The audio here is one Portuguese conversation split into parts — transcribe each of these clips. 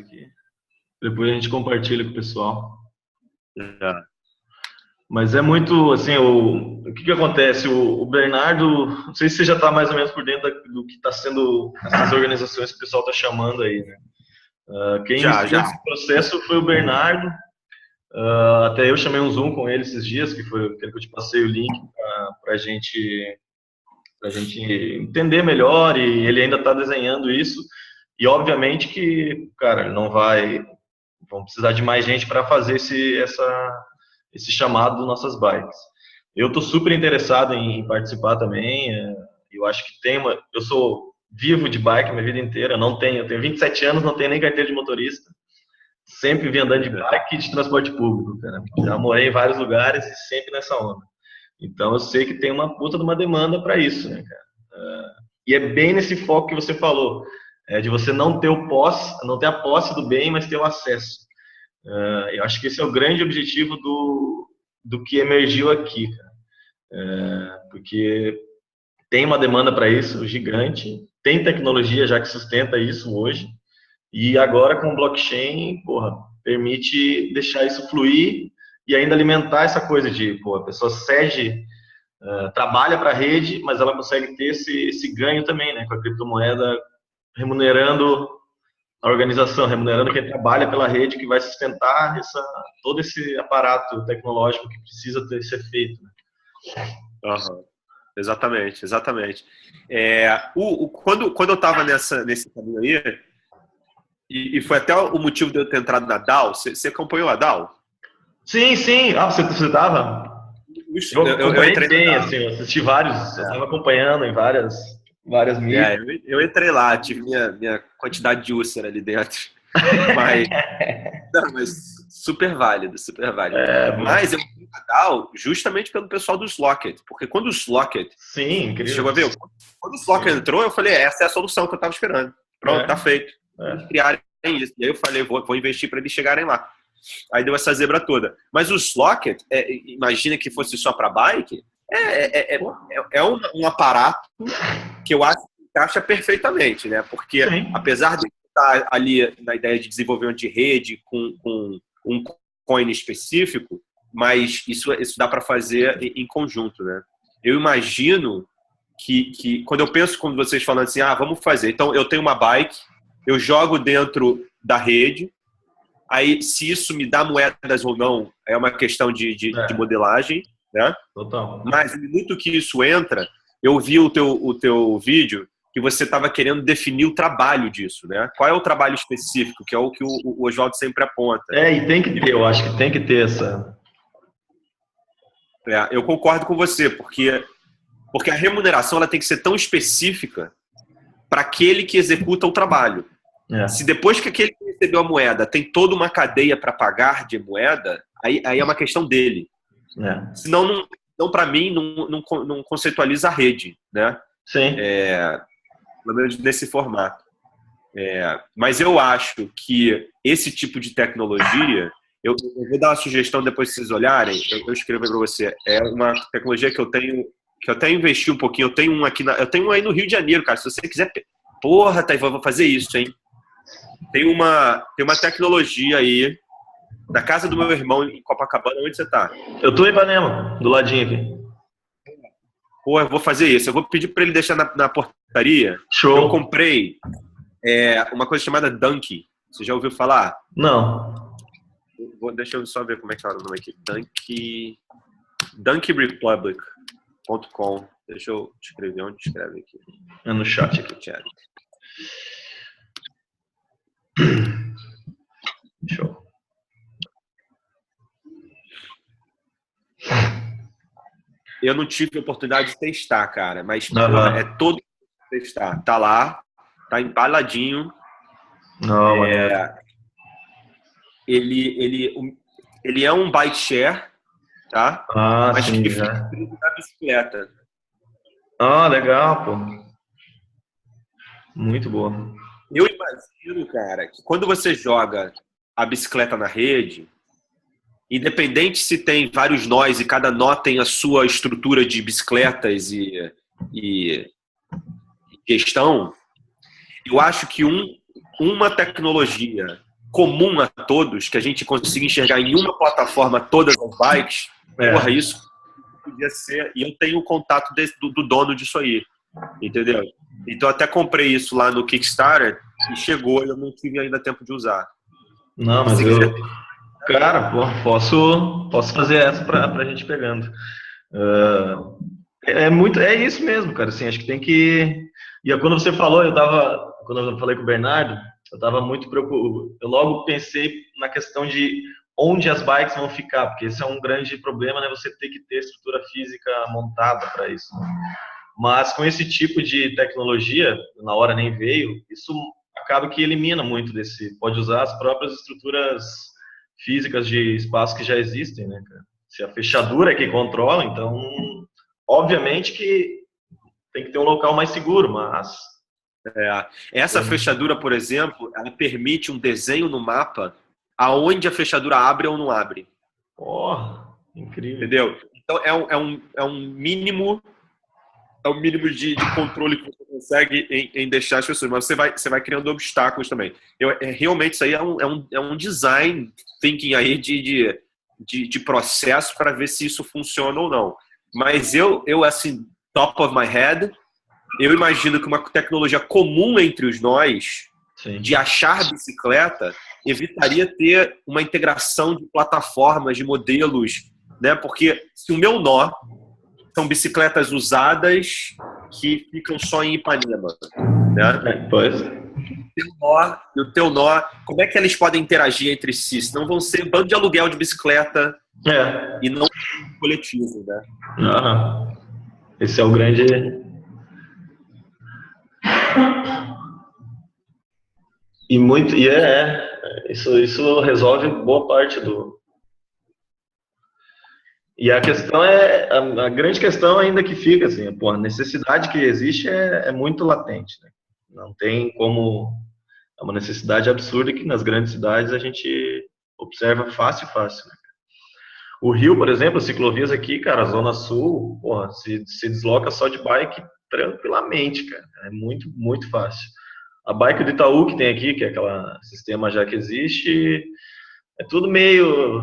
aqui. Depois a gente compartilha com o pessoal. Mas é muito, assim, o que acontece? O Bernardo, não sei se você já está mais ou menos por dentro do que está sendo essas organizações que o pessoal está chamando aí, né? Quem iniciou esse processo foi o Bernardo. Até eu chamei um Zoom com ele esses dias, que foi aquele que eu te passei o link para a gente entender melhor, e ele ainda está desenhando isso. E obviamente que, cara, não vão precisar de mais gente para fazer esse chamado das nossas bikes. Eu estou super interessado em participar também. Eu acho que eu sou vivo de bike a minha vida inteira. Eu tenho 27 anos, não tenho nem carteira de motorista. Sempre vim andando de bike e de transporte público, cara. Já morei em vários lugares e sempre nessa onda. Então eu sei que tem uma puta de uma demanda para isso, né, cara? E é bem nesse foco que você falou, de você não ter não ter a posse do bem, mas ter o acesso. Eu acho que esse é o grande objetivo do que emergiu aqui, cara. Porque tem uma demanda para isso gigante, tem tecnologia já que sustenta isso hoje, e agora com o blockchain, permite deixar isso fluir e ainda alimentar essa coisa de, a pessoa trabalha para a rede, mas ela consegue ter esse ganho também, né, com a criptomoeda, remunerando a organização, remunerando quem trabalha pela rede, que vai sustentar todo esse aparato tecnológico que precisa ser feito. Uhum. Exatamente. Quando eu estava nesse caminho aí, e foi até o motivo de eu ter entrado na DAO, você acompanhou a DAO? Sim. Você estava? Eu acompanhei bem, assim, eu assisti vários, eu estava acompanhando em várias mídias. Eu entrei lá, tive minha quantidade de úlcera ali dentro. Mas super válido. Mas eu fui na DAO justamente pelo pessoal do Slockit, porque quando o Slockit... Sim, incrível. Chegou a ver? Quando o Slockit entrou, eu falei, essa é a solução que eu estava esperando. Pronto, tá feito. Eles criarem isso. E aí eu falei, vou investir para eles chegarem lá. Aí deu essa zebra toda. Mas o Slockit, imagina que fosse só para bike, é um aparato que eu acho que encaixa perfeitamente, né? Porque apesar de estar ali na ideia de desenvolvimento de rede com um coin específico, mas isso dá para fazer em conjunto, né? Eu imagino que quando vocês falando assim, vamos fazer. Então, eu tenho uma bike, eu jogo dentro da rede, aí se isso me dá moedas ou não, é uma questão de modelagem, né? Total. Mas no minuto que isso entra, eu vi o teu vídeo que você estava querendo definir o trabalho disso, né? Qual é o trabalho específico, que é o que o Oswaldo sempre aponta. E tem que ter, eu acho que tem que ter essa... Eu concordo com você, porque a remuneração ela tem que ser tão específica para aquele que executa o trabalho. Se depois que aquele que recebeu a moeda tem toda uma cadeia para pagar de moeda, aí é uma questão dele. Senão, não para mim, não conceitualiza a rede, né? Sim. Pelo menos nesse formato. Mas eu acho que esse tipo de tecnologia, eu vou dar uma sugestão depois que vocês olharem, eu escrevo para você, é uma tecnologia que eu tenho, que eu até investi um pouquinho, eu tenho um aí no Rio de Janeiro, cara, se você quiser, Taiwan, vou fazer isso, hein? Tem uma tecnologia aí, na casa do meu irmão em Copacabana, onde você tá? Eu tô em Ipanema, do ladinho aqui. Eu vou fazer isso. Eu vou pedir para ele deixar na portaria. Show. Eu comprei uma coisa chamada Dunky. Você já ouviu falar? Não. Deixa eu só ver como é que fala o nome aqui. DunkyRepublic.com. Deixa eu escrever. Onde escreve aqui? É no chat aqui. Chat. Show. Eu não tive a oportunidade de testar, cara, mas é todo testar. Tá lá, tá empaladinho. Não, ele é um bike share, tá? Mas sim, que fica na bicicleta. Legal, pô. Muito boa. Eu imagino, cara, que quando você joga a bicicleta na rede, independente se tem vários nós e cada nó tem a sua estrutura de bicicletas e gestão, eu acho que uma tecnologia comum a todos, que a gente consiga enxergar em uma plataforma todas as bikes, porra, isso podia ser. E eu tenho o contato do dono disso aí, entendeu? Então até comprei isso lá no Kickstarter e chegou e eu não tive ainda tempo de usar. Não, mas cara, pô, posso fazer essa pra gente pegando. É isso mesmo, cara. Assim, acho que tem que. E quando você falou, quando eu falei com o Bernardo, eu estava muito preocupado. Eu logo pensei na questão de onde as bikes vão ficar, porque esse é um grande problema, né? Você ter que ter estrutura física montada para isso. Mas com esse tipo de tecnologia, na hora nem veio, isso acaba que elimina muito desse. Pode usar as próprias estruturas físicas de espaço que já existem, né, cara? Se a fechadura é que controla, então, obviamente que tem que ter um local mais seguro, mas... Essa fechadura, por exemplo, ela permite um desenho no mapa aonde a fechadura abre ou não abre. Incrível. Entendeu? Então, é um mínimo de controle que você consegue em deixar as pessoas, mas você vai criando obstáculos também. Realmente, isso aí é um design thinking aí de processo para ver se isso funciona ou não. Mas eu assim, top of my head, eu imagino que uma tecnologia comum entre os nós, sim, de achar bicicleta, evitaria ter uma integração de plataformas, de modelos, né? Porque se o meu nó são bicicletas usadas que ficam só em Ipanema, né? Pois. O teu nó, como é que eles podem interagir entre si? Senão vão ser bando de aluguel de bicicleta e não coletivo, né? Esse é o grande... Isso resolve boa parte do... E a questão a grande questão ainda que fica, assim, a necessidade que existe é muito latente, né? Não tem como... É uma necessidade absurda que nas grandes cidades a gente observa fácil, né? O Rio, por exemplo, as ciclovias aqui, cara, a Zona Sul, se desloca só de bike tranquilamente, cara. É muito, muito fácil. A bike do Itaú que tem aqui, que é aquele sistema já que existe, é tudo meio...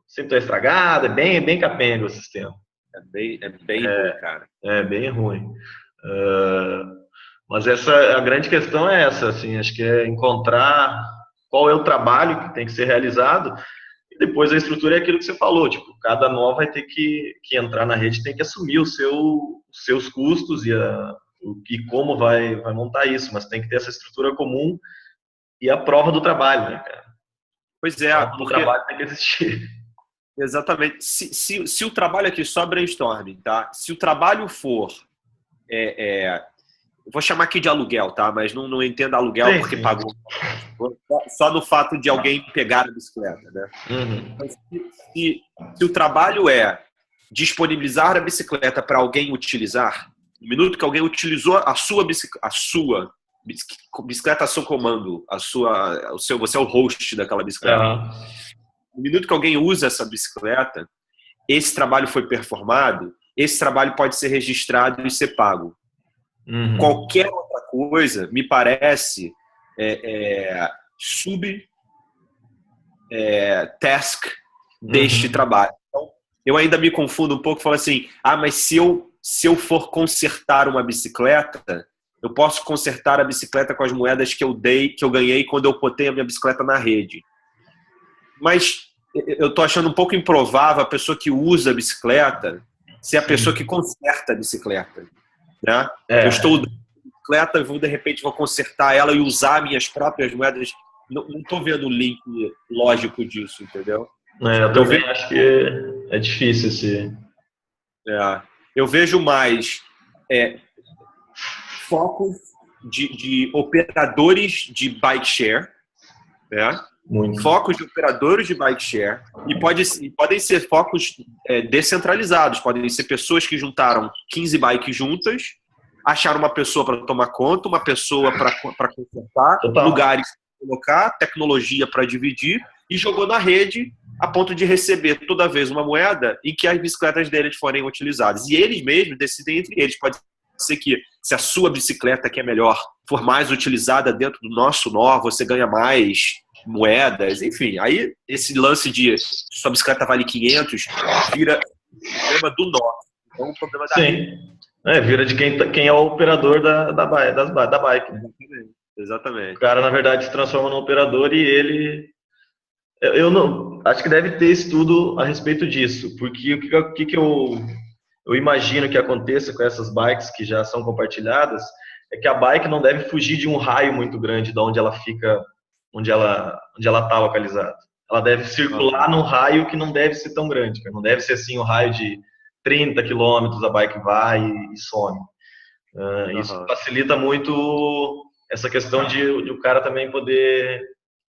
Sempre tá estragado, é bem capenga o sistema. É bem ruim, cara. É bem ruim. Mas a grande questão é essa, assim, acho que é encontrar qual é o trabalho que tem que ser realizado e depois a estrutura é aquilo que você falou, tipo, cada nó vai ter que entrar na rede, tem que assumir os seus custos e como vai montar isso, mas tem que ter essa estrutura comum e a prova do trabalho, né, cara? Pois é, a prova do trabalho tem que existir. Exatamente. Se o trabalho aqui só brainstorming, tá? Se o trabalho for... vou chamar aqui de aluguel, tá? Mas não entenda aluguel porque pagou. Só no fato de alguém pegar a bicicleta, né? Uhum. Mas se o trabalho é disponibilizar a bicicleta para alguém utilizar, no minuto que alguém utilizou a sua bicicleta a seu comando, você é o host daquela bicicleta. No minuto que alguém usa essa bicicleta, esse trabalho foi performado, esse trabalho pode ser registrado e ser pago. Uhum. Qualquer outra coisa, me parece, task deste trabalho. Então, eu ainda me confundo um pouco, falo assim, mas se eu for consertar uma bicicleta, eu posso consertar a bicicleta com as moedas que eu ganhei quando eu botei a minha bicicleta na rede. Mas eu tô achando um pouco improvável a pessoa que usa a bicicleta ser a pessoa que conserta a bicicleta. Né? Eu estou usando a bicicleta, de repente vou consertar ela e usar minhas próprias moedas. Não estou vendo o link lógico disso, entendeu? Eu também acho que é difícil esse... Eu vejo mais focos de operadores de bike share, né? Focos de operadores de bike share e podem ser focos descentralizados, podem ser pessoas que juntaram 15 bikes juntas, acharam uma pessoa para tomar conta, uma pessoa para consertar, lugares para colocar, tecnologia para dividir e jogou na rede a ponto de receber toda vez uma moeda em que as bicicletas deles forem utilizadas. E eles mesmos decidem entre eles. Pode ser que se a sua bicicleta, que é melhor, for mais utilizada dentro do nosso nó, você ganha mais moedas, enfim. Aí esse lance de sua bicicleta vale 500 vira problema do nó, não o problema da rede. Vira de quem é o operador da bike. Né? Exatamente. O cara, na verdade, se transforma no operador e ele... Eu não acho que deve ter estudo a respeito disso, porque o que eu imagino que aconteça com essas bikes que já são compartilhadas é que a bike não deve fugir de um raio muito grande de onde ela fica, onde ela está localizada. Ela deve circular num raio que não deve ser tão grande, não deve ser assim um raio de 30 quilômetros, a bike vai e some. Isso facilita muito essa questão de o cara também poder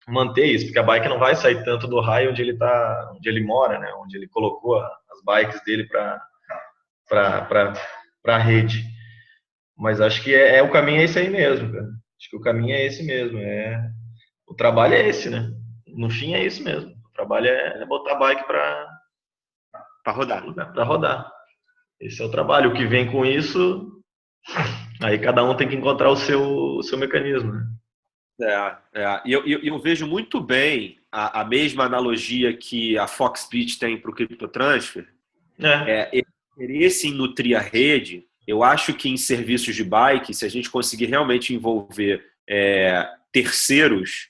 manter isso, porque a bike não vai sair tanto do raio onde ele mora, né? Onde ele colocou as bikes dele para a rede. Mas acho que o caminho é esse aí mesmo, cara. Acho que o caminho é esse mesmo. O trabalho é esse, né? No fim é isso mesmo. O trabalho é botar a bike para rodar. Para rodar. Esse é o trabalho. O que vem com isso, aí cada um tem que encontrar o seu mecanismo, né? E eu vejo muito bem a mesma analogia que a Foxbit tem para o CryptoTransfer. Interesse em nutrir a rede. Eu acho que em serviços de bike, se a gente conseguir realmente envolver terceiros,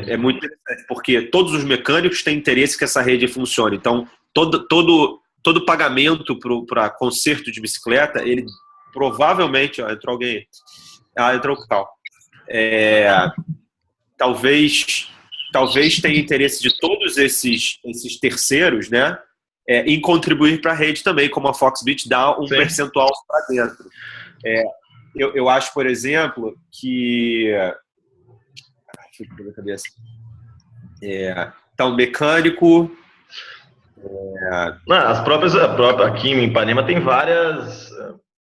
é muito interessante, porque todos os mecânicos têm interesse que essa rede funcione. Então, todo pagamento para conserto de bicicleta, ele provavelmente... entrou alguém aí. Entrou o Cal. Talvez tenha interesse de todos esses terceiros, né, em contribuir para a rede também, como a Foxbit dá um percentual para dentro. Eu acho, por exemplo, que... Deixa eu ver a cabeça. Então, mecânico... Aqui em Ipanema tem várias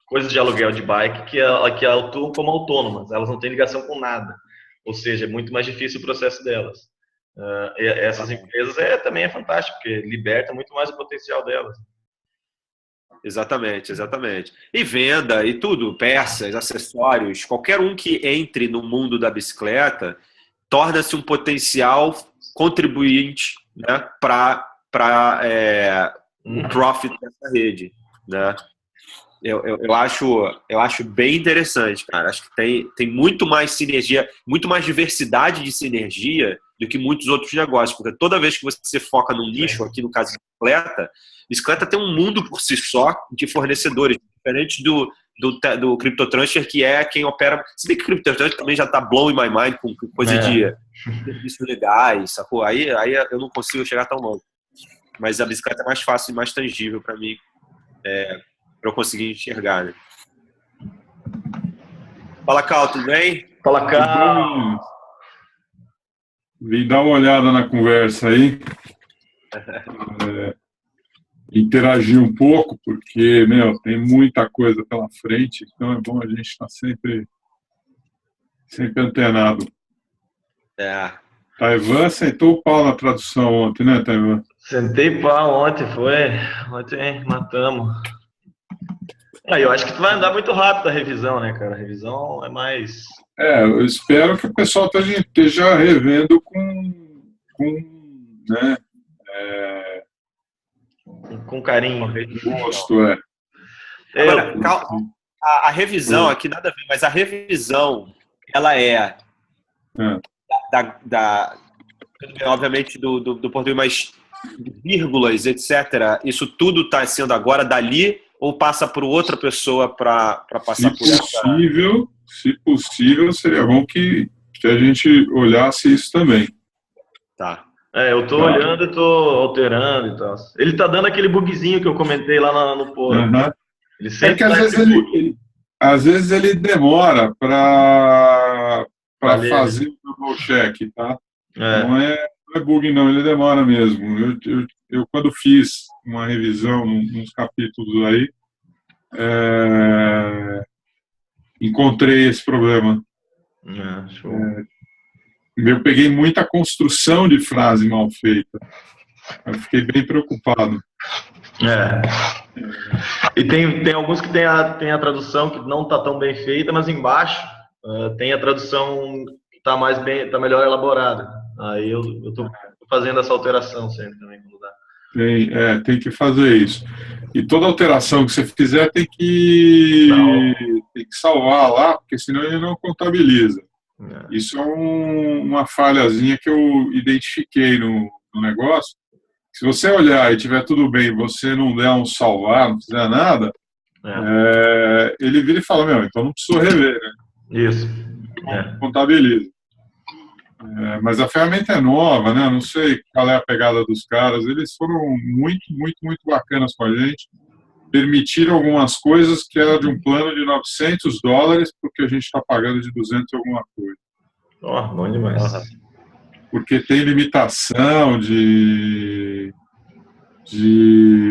coisas de aluguel de bike que atuam como autônomas, elas não têm ligação com nada, ou seja, é muito mais difícil o processo delas. Essas empresas também é fantástico, porque liberta muito mais o potencial delas. Exatamente. E venda e tudo, peças, acessórios, qualquer um que entre no mundo da bicicleta torna-se um potencial contribuinte, né, para o profit dessa rede, né? Eu acho bem interessante, cara. Acho que tem muito mais sinergia, muito mais diversidade de sinergia do que muitos outros negócios, porque toda vez que você foca num nicho, aqui no caso de bicicleta tem um mundo por si só de fornecedores, diferente do CryptoTransfer, que é quem opera. Se bem que o CryptoTransfer também já está blowing my mind com coisa de serviços legais, sacou? Aí eu não consigo chegar tão longe. Mas a bicicleta é mais fácil e mais tangível para mim, para eu conseguir enxergar, né? Fala, Cal, tudo bem? Fala, Cal. Vim dar uma olhada na conversa aí, interagir um pouco, porque, tem muita coisa pela frente, então é bom a gente estar sempre antenado. Taiwan sentou o pau na tradução ontem, né, Taiwan? Sentei pau ontem, ontem matamos. Eu acho que tu vai andar muito rápido a revisão, né, cara? A revisão é mais... Eu espero que o pessoal esteja revendo né? Com carinho. Gosto, Agora, a revisão aqui, nada a ver, mas a revisão, ela obviamente, do português, mas vírgulas, etc., isso tudo está sendo agora dali ou passa por outra pessoa para passar por essa... Se possível, seria bom que a gente olhasse isso também. Tá. Eu tô olhando e tô alterando e tal. Ele tá dando aquele bugzinho que eu comentei lá no post. Ele sempre às vezes ele demora para fazer o double check, tá? Não é bug não, ele demora mesmo. Eu quando fiz uma revisão nos capítulos aí, encontrei esse problema. Eu peguei muita construção de frase mal feita. Eu fiquei bem preocupado. E tem alguns que tem a tradução que não está tão bem feita, mas embaixo tem a tradução que está melhor elaborada. Aí eu estou fazendo essa alteração sempre também quando dá. Tem que fazer isso. E toda alteração que você fizer tem que salvar lá, porque senão ele não contabiliza. Isso é uma falhazinha que eu identifiquei no negócio. Se você olhar e tiver tudo bem, você não der um salvar, não fizer nada, ele vira e fala, então não preciso rever, né? Isso. Contabiliza. Mas a ferramenta é nova, né? Não sei qual é a pegada dos caras. Eles foram muito, muito, muito bacanas com a gente. Permitiram algumas coisas que era de um plano de $900, porque a gente está pagando de 200 e alguma coisa. Bom demais. Porque tem limitação de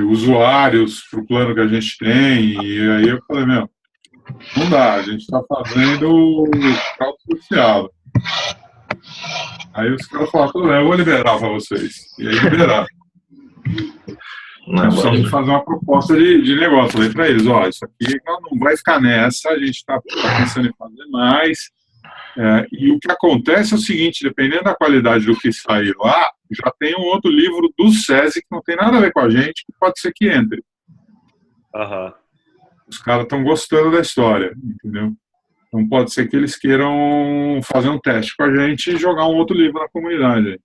usuários para o plano que a gente tem. E aí eu falei, não dá, a gente está fazendo cálculo social. Aí os caras falaram, tudo bem, eu vou liberar para vocês. E aí liberaram. Nós precisamos fazer uma proposta de negócio. Falei para eles, isso aqui não vai ficar nessa, a gente está pensando em fazer mais. E o que acontece é o seguinte, dependendo da qualidade do que sair lá, já tem um outro livro do SESI que não tem nada a ver com a gente, que pode ser que entre. Os caras estão gostando da história, entendeu? Não pode ser que eles queiram fazer um teste com a gente e jogar um outro livro na comunidade.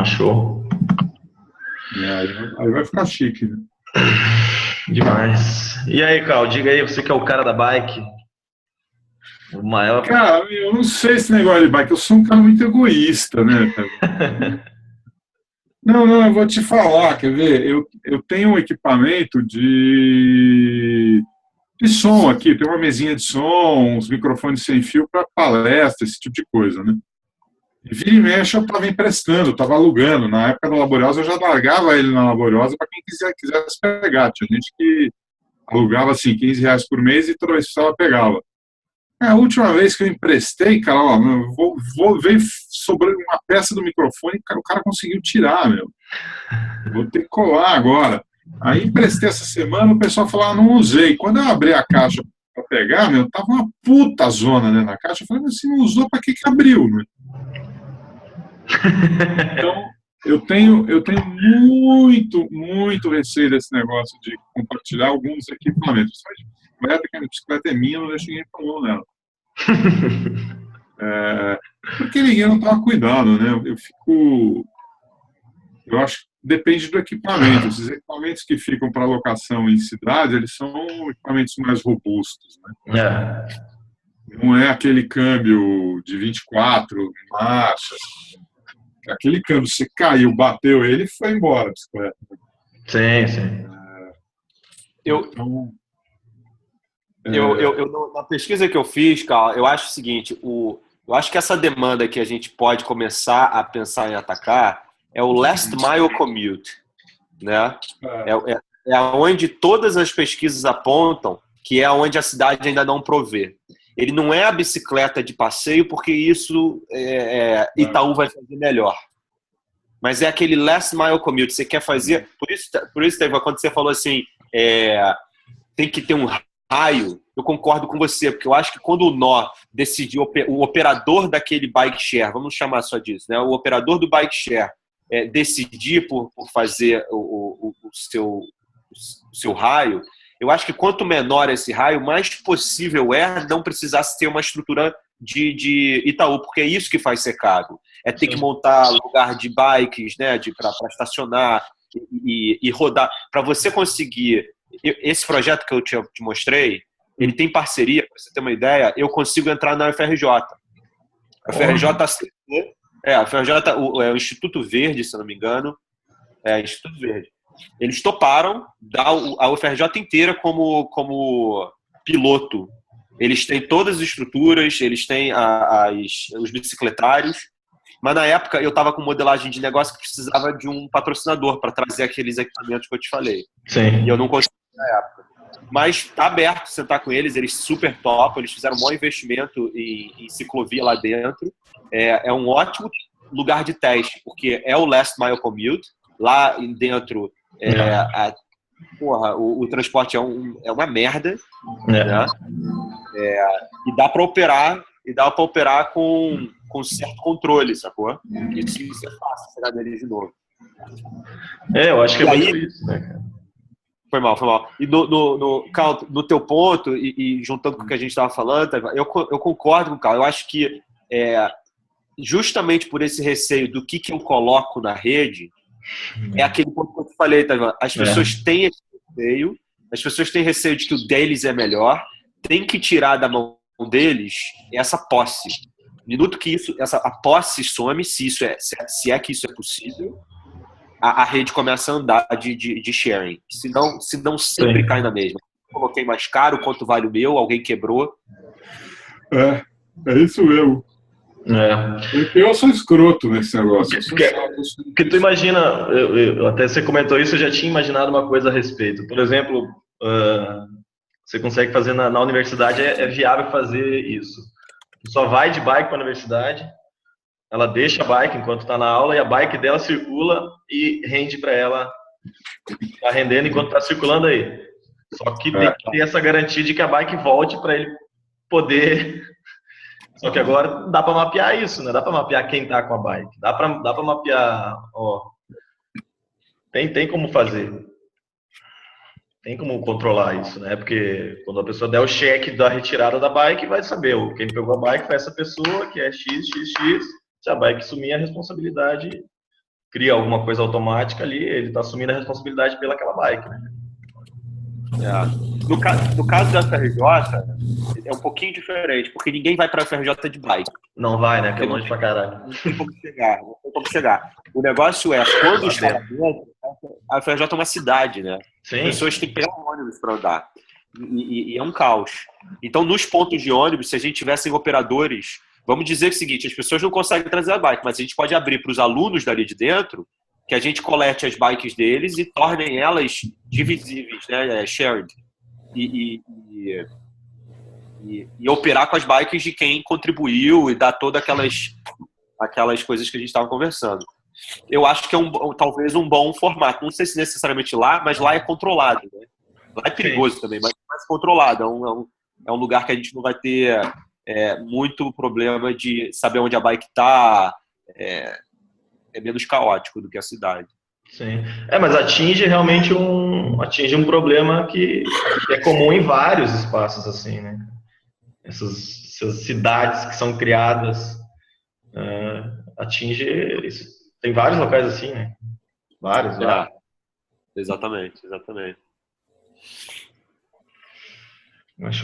Show. Aí vai ficar chique, né? Demais. E aí, Carl, diga aí, você que é o cara da bike, o maior... Cara, eu não sei esse negócio de bike, eu sou um cara muito egoísta, né? Não, eu vou te falar, quer ver? Eu tenho um equipamento de som aqui, tem uma mesinha de som, uns microfones sem fio para palestra, esse tipo de coisa, né? E vira e mexe eu estava emprestando, estava alugando. Na época da Laboriosa eu já largava ele na Laboriosa para quem quisesse pegar. Tinha gente que alugava assim, R$15 por mês e toda vez que precisava pegava. A última vez que eu emprestei, cara, veio sobrando uma peça do microfone, o cara conseguiu tirar, Vou ter que colar agora. Aí emprestei essa semana, o pessoal falou, não usei. Quando eu abri a caixa para pegar, tava uma puta zona, né, na caixa. Eu falei, mas se não usou, para que abriu, né? Então, eu tenho muito, muito receio desse negócio de compartilhar alguns equipamentos. Que a bicicleta é minha, não deixo ninguém pôr a mão nela. Porque ninguém não estava cuidando, né? Eu acho que depende do equipamento. Esses equipamentos que ficam para locação em cidade, eles são equipamentos mais robustos, né? Não é aquele câmbio de 24 marchas. Aquele câmbio, você caiu, bateu ele e foi embora a bicicleta. Sim. Na pesquisa que eu fiz, Carl, eu acho o seguinte, eu acho que essa demanda que a gente pode começar a pensar em atacar é o last mile commute, né? É onde todas as pesquisas apontam que é onde a cidade ainda não provê. Ele não é a bicicleta de passeio, porque isso Itaú vai fazer melhor. Mas é aquele last mile commute. Você quer fazer... Por isso quando você falou assim, tem que ter um raio, eu concordo com você, porque eu acho que quando o nó decidiu, o operador daquele bike share, vamos chamar só disso, né? O operador do bike share decidir por fazer o seu raio, eu acho que quanto menor esse raio, mais possível não precisar ter uma estrutura de Itaú, porque é isso que faz ser caro. É ter que montar lugar de bikes, né, para estacionar e rodar. Para você conseguir... Esse projeto que eu te mostrei, ele tem parceria, para você ter uma ideia, eu consigo entrar na UFRJ. A UFRJ é o Instituto Verde, se eu não me engano. Instituto Verde. Eles toparam dar a UFRJ inteira como piloto. Eles têm todas as estruturas, eles têm os bicicletários, mas na época eu estava com modelagem de negócio que precisava de um patrocinador para trazer aqueles equipamentos que eu te falei. Sim. E eu não consegui na época. Mas está aberto sentar com eles super top, eles fizeram um bom investimento em ciclovia lá dentro. É um ótimo lugar de teste, porque é o last mile commute. Lá dentro Porra, o transporte é uma merda, né? E dá para operar com certo controle, sacou? Isso é fácil, pegar dele de novo. Eu acho que é muito isso, né, cara? Foi mal. E Carl, no teu ponto, e juntando com o que a gente estava falando, eu concordo com o Carl. Eu acho que justamente por esse receio do que eu coloco na rede, é aquele ponto que eu te falei, tá? As pessoas têm esse receio, as pessoas têm receio de que o deles é melhor, tem que tirar da mão deles essa posse. No minuto que a posse some, se é que isso é possível, a rede começa a andar de sharing. Se não sempre cai na mesma. Coloquei mais caro, quanto vale o meu, alguém quebrou. É isso mesmo. Eu sou escroto nesse negócio. Porque tu imagina, até você comentou isso, eu já tinha imaginado uma coisa a respeito. Por exemplo, você consegue fazer na universidade, é viável fazer isso. Tu só vai de bike para a universidade, ela deixa a bike enquanto está na aula e a bike dela circula e rende para ela, está rendendo enquanto está circulando aí. Só que tem que ter essa garantia de que a bike volte para ele poder. Só que agora dá para mapear isso, né? Dá para mapear quem está com a bike. Dá para mapear. Tem como fazer. Tem como controlar isso, né? Porque quando a pessoa der o cheque da retirada da bike, vai saber quem pegou a bike foi essa pessoa, que é XXX. Se a bike sumir, a responsabilidade cria alguma coisa automática ali, ele está assumindo a responsabilidade pelaquela bike, né? No caso da FRJ, é um pouquinho diferente, porque ninguém vai para a FRJ de bike. Não vai, né? Que é longe pra caralho. Não tem como chegar. O negócio é, quando está lá dentro, a FRJ é uma cidade, né? Sim. As pessoas têm que pegar um ônibus para andar. E é um caos. Então, nos pontos de ônibus, se a gente tivesse operadores, vamos dizer o seguinte, as pessoas não conseguem trazer a bike, mas a gente pode abrir para os alunos dali de dentro que a gente colete as bikes deles e tornem elas divisíveis, né? Shared. E operar com as bikes de quem contribuiu e dar todas aquelas coisas que a gente estava conversando. Eu acho que é talvez um bom formato. Não sei se necessariamente lá, mas lá é controlado, né? Lá é perigoso também, mas é mais controlado. É um lugar que a gente não vai ter muito problema de saber onde a bike está. É menos caótico do que a cidade. Sim. Mas atinge realmente um problema que é comum em vários espaços, assim, né? Essas cidades que são criadas atinge isso. Tem vários locais assim, né? Vários. Exatamente.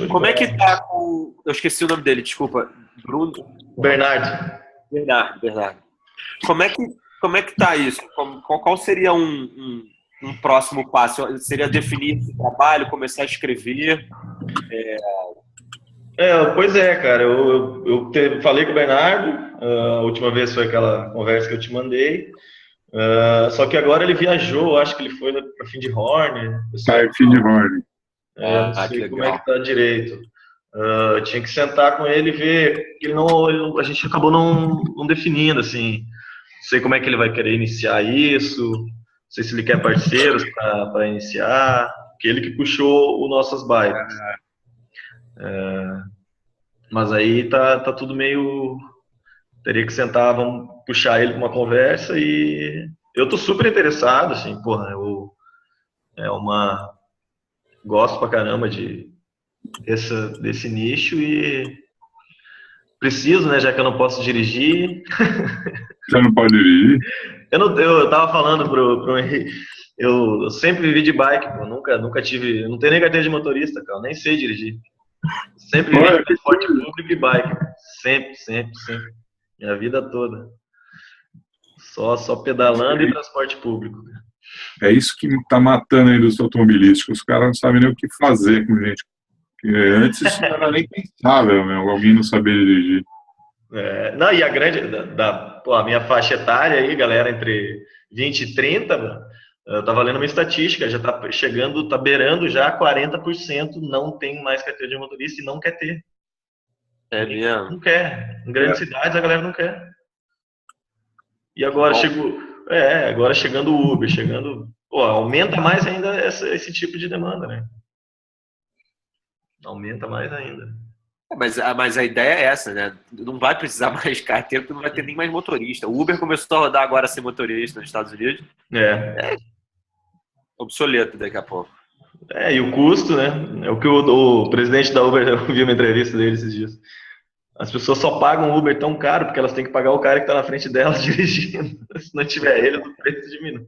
Como é que tá com... Eu esqueci o nome dele, desculpa. Bruno? Bernardo. Como é que tá isso? Qual seria um próximo passo? Seria definir esse trabalho, começar a escrever? Pois é, cara. Eu falei com o Bernardo, a última vez foi aquela conversa que eu te mandei. Só que agora ele viajou, acho que ele foi para Findhorn. Findhorn. Não sei como é que tá direito. Tinha que sentar com ele e ver. A gente acabou não definindo, assim. Não sei como é que ele vai querer iniciar isso. Não sei se ele quer parceiros para iniciar. Porque ele que puxou o Nossas Bikes. Mas aí tá tudo meio... Teria que sentar, vamos puxar ele para uma conversa e... Eu tô super interessado, assim, porra, gosto pra caramba desse nicho e preciso, né, já que eu não posso dirigir. Você não pode dirigir? Eu tava falando pro Henrique, eu sempre vivi de bike, pô, nunca tive, não tenho nem carteira de motorista, cara, nem sei dirigir. Sempre vivi de transporte público e bike, sempre, minha vida toda. Só pedalando e transporte público. É isso que está matando a indústria automobilística. Os caras não sabem nem o que fazer com gente. Antes isso não era nem pensável, alguém não saber dirigir. E a grande, a minha faixa etária aí, galera, entre 20 e 30, eu tava lendo uma estatística, já tá chegando, tá beirando já 40% não tem mais carteira de motorista e não quer ter. É mesmo? Não quer. Em grandes cidades a galera não quer. E agora agora chegando o Uber, Pô, aumenta mais ainda esse tipo de demanda, né? Aumenta mais ainda. Mas a ideia é essa, né? Não vai precisar mais carteira, porque não vai ter nem mais motorista. O Uber começou a rodar agora sem motorista nos Estados Unidos. É obsoleto daqui a pouco. E o custo, né? É o que o presidente da Uber, eu vi uma entrevista dele esses dias. As pessoas só pagam Uber tão caro porque elas têm que pagar o cara que está na frente delas dirigindo. Se não tiver ele, o preço diminui.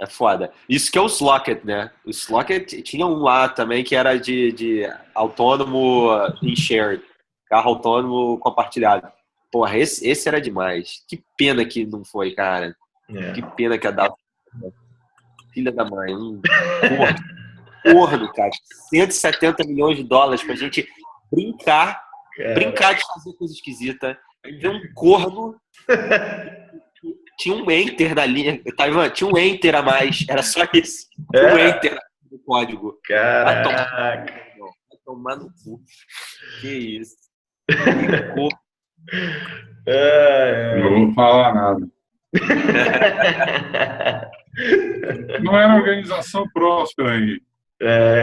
É foda. Isso que é o Slocket, né? O Slocket tinha um lá também que era de autônomo in shared, carro autônomo compartilhado. Porra, esse era demais. Que pena que não foi, cara. Que pena que a Dallas. Filha da mãe. Corno, cara. 170 milhões de dólares pra gente brincar de fazer coisa esquisita. Aí vem um corno. Tinha um enter na linha. Taiwan, tinha um enter a mais. Era só isso. Tinha um enter no código. Caraca. Vai tomar no cu. Que isso. Não vou falar nada. Não era uma organização próspera aí.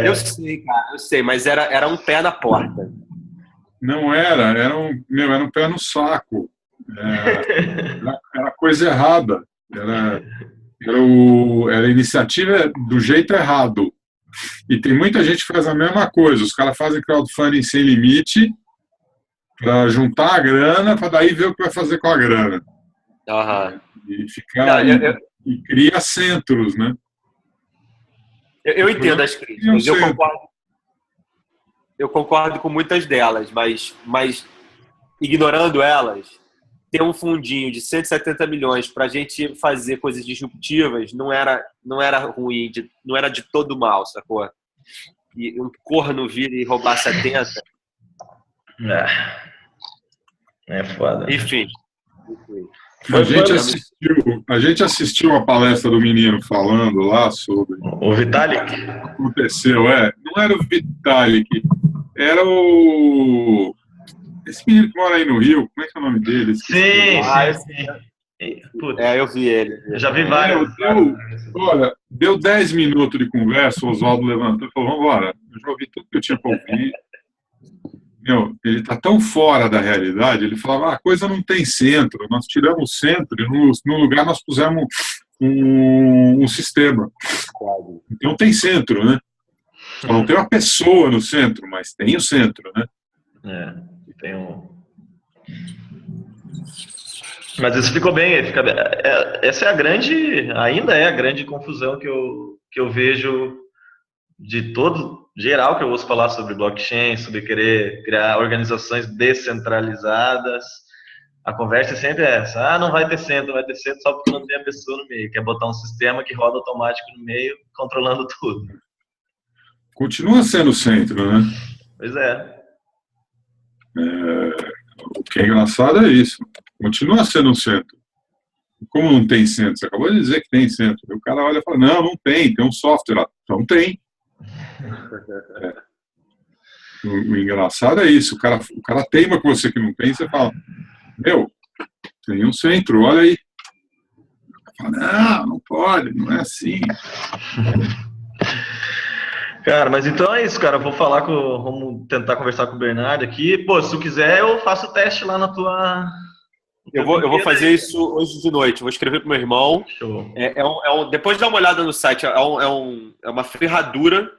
Eu sei, cara, eu sei, mas era um pé na porta. Não era um pé no saco. Era coisa errada. Era a iniciativa do jeito errado. E tem muita gente que faz a mesma coisa. Os caras fazem crowdfunding sem limite para juntar a grana, para daí ver o que vai fazer com a grana. E ficar e cria centros, né? Eu entendo as críticas. Eu concordo com muitas delas, mas ignorando elas, ter um fundinho de 170 milhões para a gente fazer coisas disruptivas não era ruim, não era de todo mal, sacou? E um corno vir e roubar 70. É foda. Enfim. A gente assistiu a palestra do menino falando lá sobre o Vitalik. O que aconteceu, não era o Vitalik, era esse menino que mora aí no Rio, como é que é o nome dele? Sim. Eu vi ele. Eu já vi vários. Deu 10 minutos de conversa, o Oswaldo levantou e falou, vamos embora. Eu já ouvi tudo que eu tinha para ouvir. Ele está tão fora da realidade, ele falava, a coisa não tem centro, nós tiramos o centro e no lugar nós pusemos um sistema. Então tem centro, né? Só não tem uma pessoa no centro, mas tem o centro, né? Tem Mas isso ficou bem. Essa é ainda é a grande confusão que eu vejo de todo geral que eu ouço falar sobre blockchain, sobre querer criar organizações descentralizadas. A conversa sempre é essa: não vai ter centro só porque não tem a pessoa no meio. Quer botar um sistema que roda automático no meio, controlando tudo. Continua sendo o centro, né? Pois é. O que é engraçado é isso. Continua sendo um centro. Como não tem centro? Você acabou de dizer que tem centro. Aí o cara olha e fala, não tem um software lá. Então tem. O engraçado é isso. O cara teima com você que não tem, você fala, tem um centro, olha aí. Fala, não pode, não é assim. Cara, mas então é isso, cara. Vamos tentar conversar com o Bernardo aqui. Pô, se tu quiser, eu faço o teste lá na tua. Eu vou fazer isso hoje de noite. Vou escrever pro meu irmão. Show. Depois dá uma olhada no site. É uma ferradura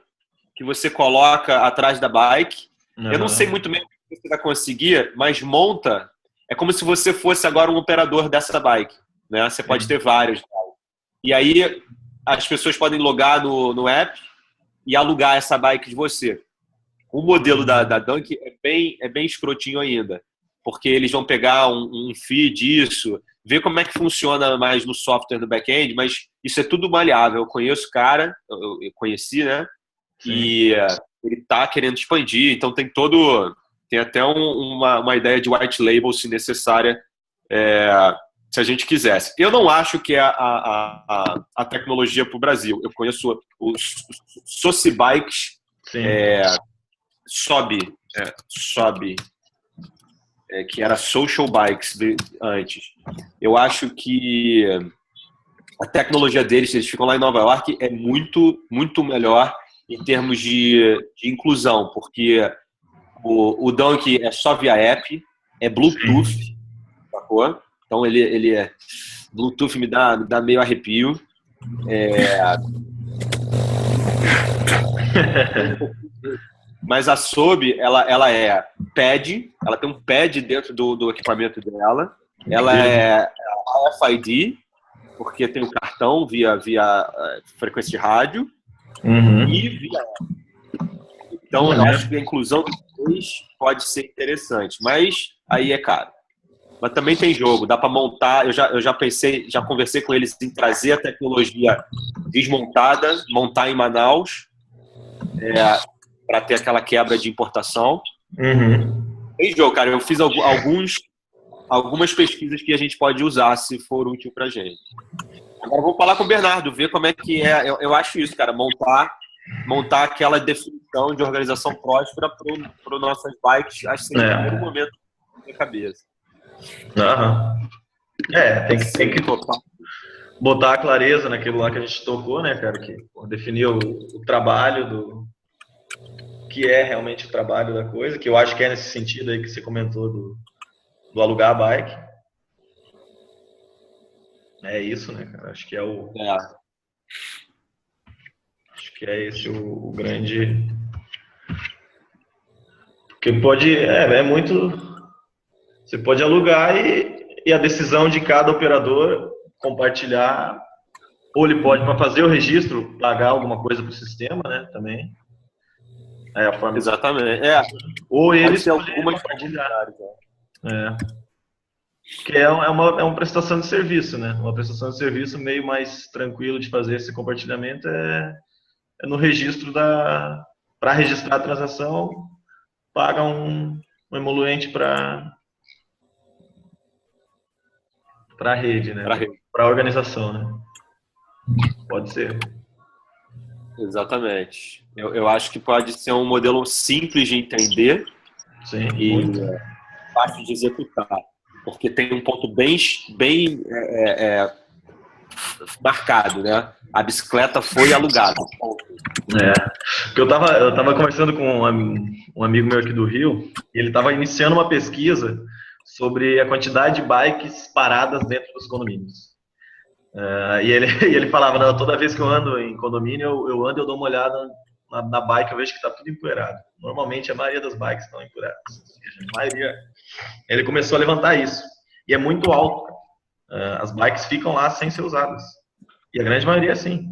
que você coloca atrás da bike. Eu não sei muito bem o que você vai conseguir, mas monta. É como se você fosse agora um operador dessa bike, né? Você pode ter vários. E aí as pessoas podem logar no app e alugar essa bike de você. O modelo da Dunk é bem escrotinho ainda, porque eles vão pegar um feed disso, ver como é que funciona mais no software do back-end, mas isso é tudo maleável. Eu conheço o cara, eu conheci, né? Sim. E ele tá querendo expandir, então tem até uma ideia de white label, se necessária, se a gente quisesse. Eu não acho que é a tecnologia para o Brasil. Eu conheço os Socibikes, Sobe, que era Social Bikes antes. Eu acho que a tecnologia deles, eles ficam lá em Nova York, é muito, muito melhor em termos de inclusão, porque o Donkey é só via app, é Bluetooth, sacou? Então ele é Bluetooth, me dá meio arrepio. Mas a Sobi, ela é pad, ela tem um pad dentro do equipamento dela, ela é RFID, porque tem o cartão via frequência de rádio, e via. Então, eu acho que a inclusão dos dois pode ser interessante, mas aí é caro. Mas também tem jogo, dá para montar. Eu já pensei, já conversei com eles em trazer a tecnologia desmontada, montar em Manaus, para ter aquela quebra de importação. Tem jogo, cara. Eu fiz algumas pesquisas que a gente pode usar se for útil para a gente. Agora vou falar com o Bernardo, ver como é que é. Eu acho isso, cara, montar aquela definição de organização próspera para nossas bikes. Acho que seria o primeiro momento na minha cabeça. Tem que botar a clareza naquilo lá que a gente tocou, né, cara? Que definir o trabalho que é realmente o trabalho da coisa, que eu acho que é nesse sentido aí que você comentou do alugar a bike. É isso, né, cara? Acho que acho que é esse o grande. Porque pode. É muito. Você pode alugar e a decisão de cada operador compartilhar. Ou ele pode, para fazer o registro, pagar alguma coisa para o sistema, né? Também. É a forma. Exatamente. Ou eles podem compartilhar. Porque é uma prestação de serviço, né? Uma prestação de serviço meio mais tranquilo de fazer esse compartilhamento é no registro para registrar a transação, paga um emoluente para a rede, né? Para a organização, né? Pode ser. Exatamente. Eu acho que pode ser um modelo simples de entender. Sim, e fácil de executar. Porque tem um ponto bem marcado, né? A bicicleta foi alugada. Eu tava conversando com um amigo meu aqui do Rio, e ele estava iniciando uma pesquisa sobre a quantidade de bikes paradas dentro dos condomínios. E ele falava, não, toda vez que eu ando em condomínio, eu ando e eu dou uma olhada na bike, eu vejo que está tudo empoeirado. Normalmente a maioria das bikes estão empoeiradas. A maioria. Ele começou a levantar isso. E é muito alto. As bikes ficam lá sem ser usadas. E a grande maioria é assim.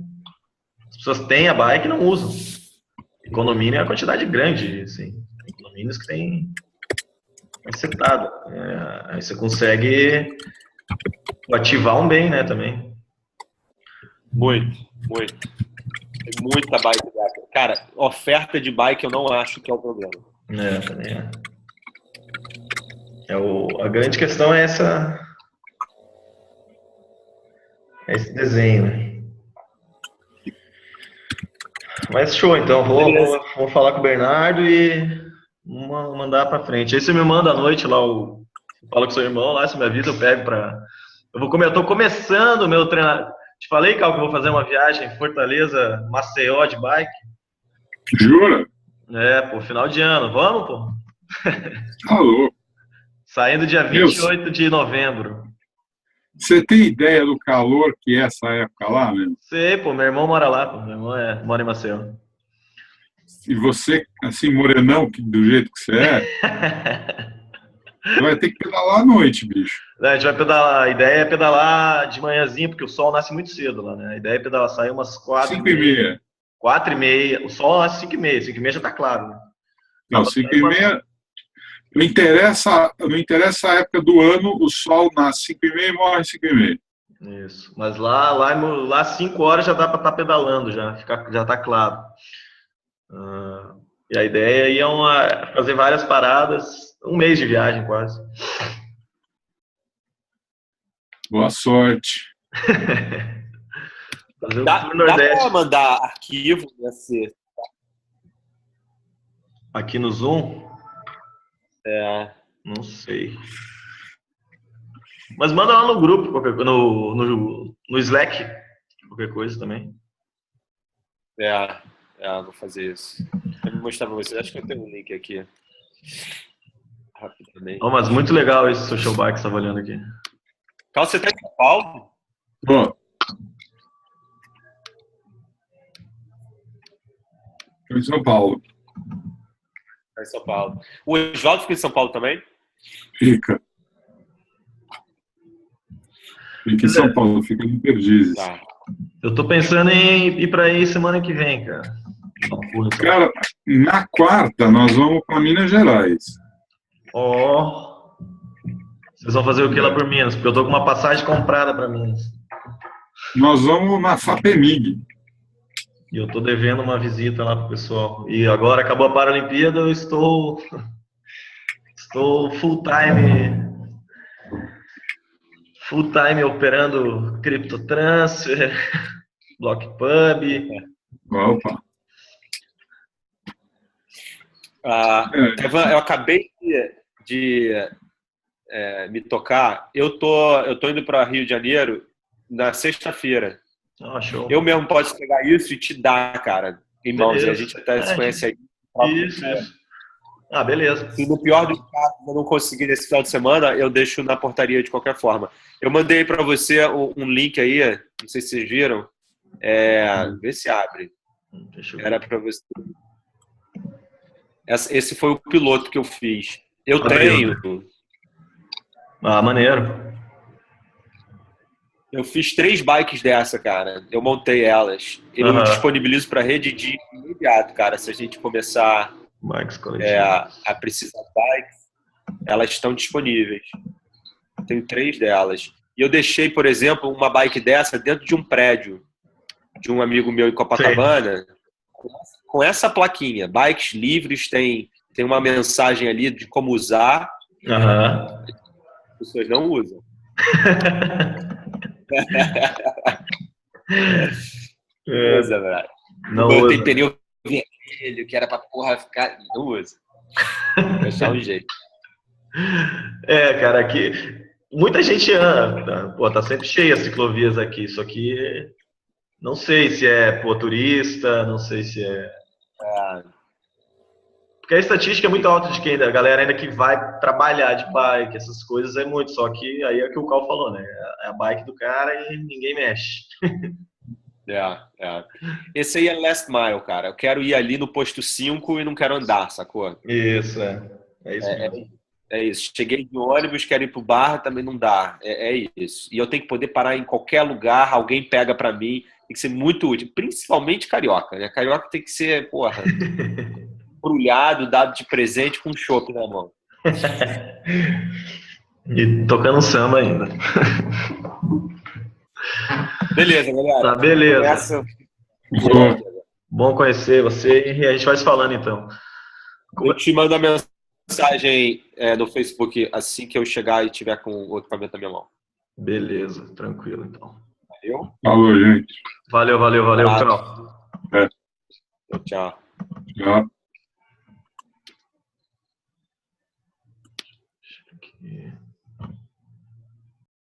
As pessoas têm a bike e não usam. E condomínio é uma quantidade grande, assim. Tem condomínios que tem setada. Aí você consegue ativar um bem, né, também. Muito. Tem muita bike. Cara, oferta de bike eu não acho que é o problema. Também é. A grande questão é esse desenho, né? Mas show, então. Vou falar com o Bernardo e mandar pra frente. Aí você me manda à noite lá, fala com seu irmão lá, se me avisa, eu pego pra... Eu tô começando o meu treinamento. Te falei, Cal, que eu vou fazer uma viagem Fortaleza, Maceió de bike. Jura? Final de ano. Vamos, pô? Alô. Saindo dia 28 de novembro. Você tem ideia do calor que é essa época lá, né? Sei, pô, meu irmão mora lá, pô. Meu irmão mora em Maceió. E você, assim, morenão, do jeito que você é, você vai ter que pedalar à noite, bicho. A gente vai pedalar. A ideia é pedalar de manhãzinha, porque o sol nasce muito cedo lá, né? A ideia é pedalar, sair umas 4h30. 4h30. O sol nasce 5h30. 5h30 já tá claro, né? Não, 5h30... Não interessa a época do ano, o sol nasce 5h30 e morre 5h30. Isso. Mas lá 5 horas já dá para estar pedalando, já tá claro. E a ideia aí é fazer várias paradas, 1 mês de viagem quase. Boa sorte. Fazer dá para mandar arquivo nesse... Aqui no Zoom? Não sei. Mas manda lá no grupo, no Slack. qualquer coisa também. Vou fazer isso. Eu vou mostrar pra vocês. Acho que eu tenho um link aqui. Rapidamente. Oh, mas muito legal esse social bike que você estava olhando aqui. Carlos, você tá em São Paulo? Tô. Tô em São Paulo. Tá em São Paulo. O Oswaldo fica em São Paulo também? Fica. Fica em São Paulo, fica em Perdizes. Tá. Eu tô pensando em ir para aí semana que vem, cara. Cara, na quarta nós vamos para Minas Gerais. Ó. Vocês vão fazer o que lá por Minas? Porque eu tô com uma passagem comprada para Minas. Nós vamos na FAPEMIG. E eu tô devendo uma visita lá pro pessoal. E agora acabou a Paralimpíada, eu estou full time operando CryptoTransfer, BlockPub. Opa. Evan, eu acabei de me tocar. Eu tô indo para Rio de Janeiro na sexta-feira. Show. Eu mesmo posso pegar isso e te dar, cara, em mãos. Beleza. E a gente até se conhece aí. Isso. Beleza. Se no pior dos casos eu não conseguir nesse final de semana, eu deixo na portaria de qualquer forma. Eu mandei para você um link aí, não sei se vocês viram. Vê se abre. Era para você. Esse foi o piloto que eu fiz. Eu tenho. Maneiro. Eu fiz 3 bikes dessa, cara. Eu montei elas. Eu disponibilizo para rede de imediato, cara. Se a gente começar a precisar de bikes, elas estão disponíveis. Tenho 3 delas. E eu deixei, por exemplo, uma bike dessa dentro de um prédio de um amigo meu em Copacabana, com essa plaquinha. Bikes livres, tem uma mensagem ali de como usar. As pessoas não usam. Usa, não botei usa. pneu vermelho, que era pra porra ficar. Não usa. Vou achar um jeito. Cara, aqui muita gente anda. Tá sempre cheia as ciclovias aqui. Só que não sei se é turista, não sei se é. Porque a estatística é muito alta de a galera ainda que vai trabalhar de bike, essas coisas é muito. Só que aí é o que o Cal falou, né? É a bike do cara e ninguém mexe. Esse aí é last mile, cara. Eu quero ir ali no posto 5 e não quero andar, sacou? Isso, é isso mesmo. É isso. Cheguei de ônibus, quero ir pro bar, também não dá. É isso. E eu tenho que poder parar em qualquer lugar, alguém pega pra mim. Tem que ser muito útil. Principalmente carioca, né? Carioca tem que ser, porra, embrulhado, dado de presente com chopp na mão. E tocando samba ainda. Beleza, galera. Tá, beleza. Bom conhecer você e a gente vai se falando então. Eu te mando a mensagem no Facebook assim que eu chegar e tiver com o equipamento na minha mão. Beleza, tranquilo então. Valeu? Falou, gente. Valeu, Carol. Tchau. Tchau. Aqui.